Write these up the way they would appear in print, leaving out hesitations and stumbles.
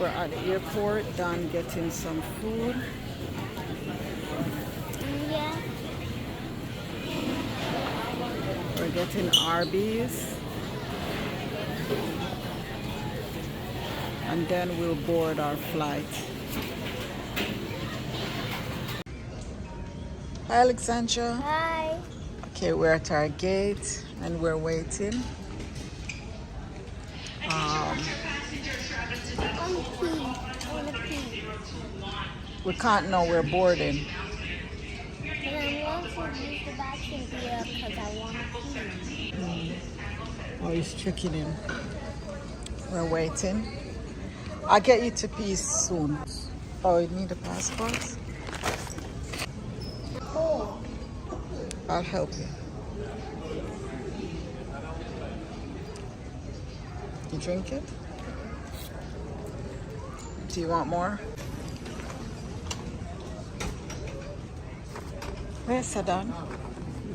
We're at the airport, done getting some food. Yeah. We're getting Arby's. And then we'll board our flight. Hi, Alexandra. Hi. Okay, we're at our gate and we're waiting. We can't know we're boarding. And I want to use the bathroom here because I want to pee. Oh, he's checking in. We're waiting. I'll get you to pee soon. Oh, you need a passport? Oh. I'll help you. You drink it? Do you want more? Where's Sadan?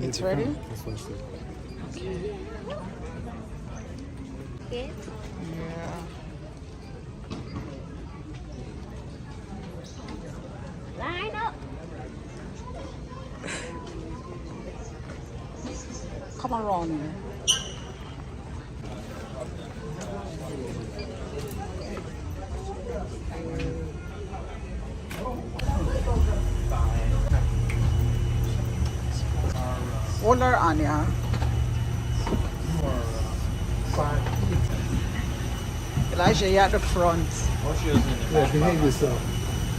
It's ready? Okay. Okay. Yeah. Line up. Come around here. Hold her on, yeah. Elijah, you're at the front. Yeah, behave yourself.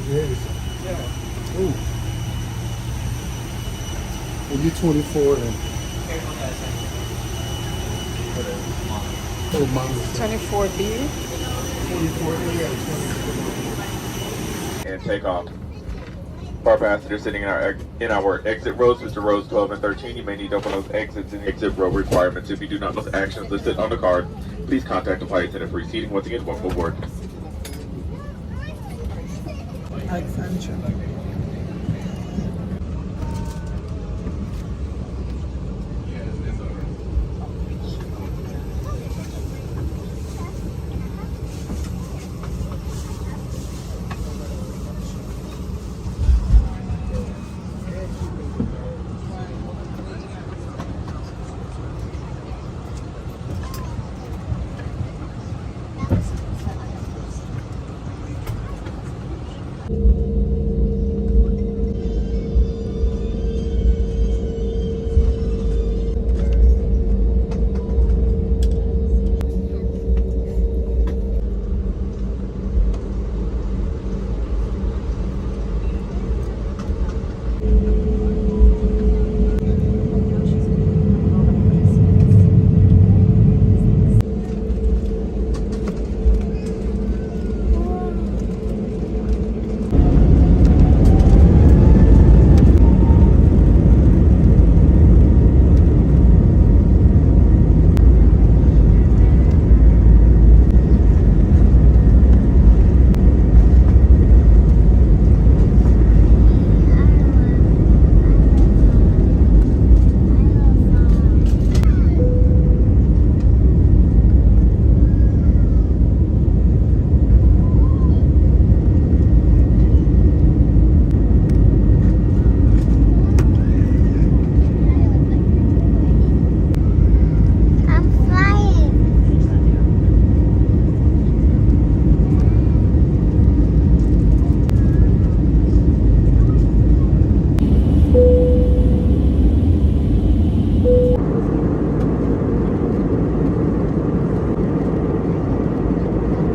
Behave yourself. Yeah. Ooh. Well, you're 24 and... Oh, mama's 24B. 24, yeah, 24. And take off. For our passengers sitting in our exit rows, Mr. Rows 12 and 13, you may need to open those exits and exit row requirements. If you do not know the actions listed on the card, please contact the flight attendant for receiving. Once again, welcome aboard. Alexandra.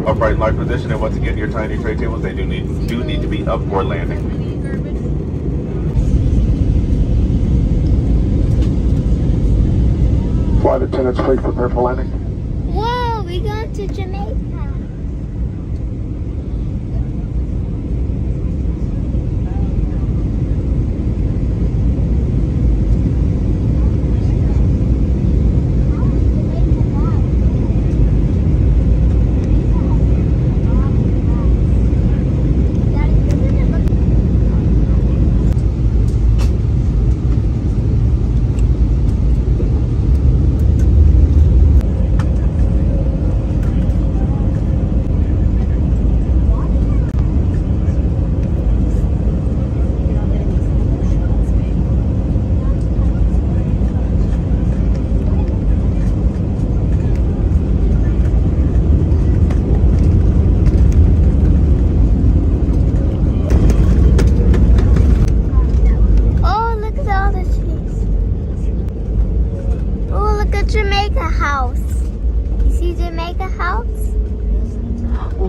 Upright in locked position, and once again, your tiny tray tables, they do need to be up for landing. Flight attendants, please prepare for landing. Whoa, we going to Jamaica.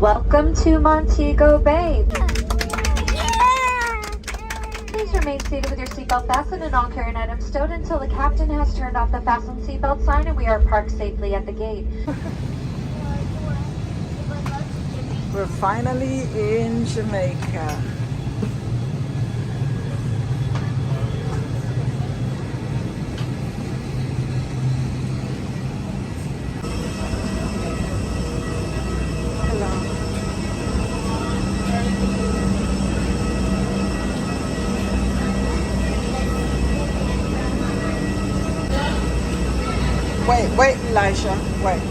Welcome to Montego Bay. Please remain seated with your seatbelt fastened and all carrying items stowed until the captain has turned off the fasten seatbelt sign and we are parked safely at the gate. We're finally in Jamaica. Wait, Elijah, wait.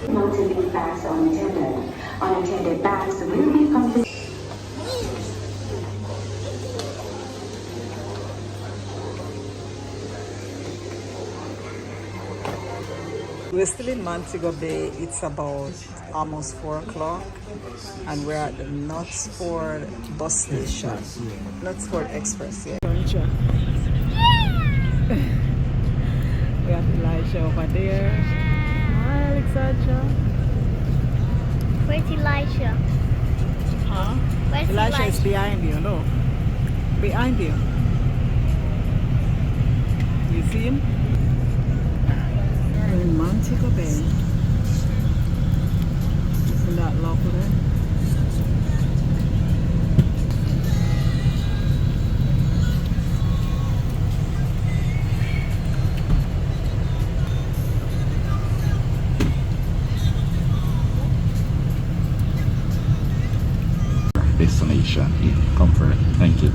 Not to leave bags unattended. Unattended bags will be confiscated. We're still in Montego Bay. It's about almost 4 o'clock and we're at the Nutsport bus station. Nutsport Express, yeah. We have Elijah over there. Hi, Alexandra. Where's Elijah? Huh? Where's Elijah is behind you, no? Behind you. You see him? We're in Montego Bay. Isn't that lovely? Destination in comfort. Thank you.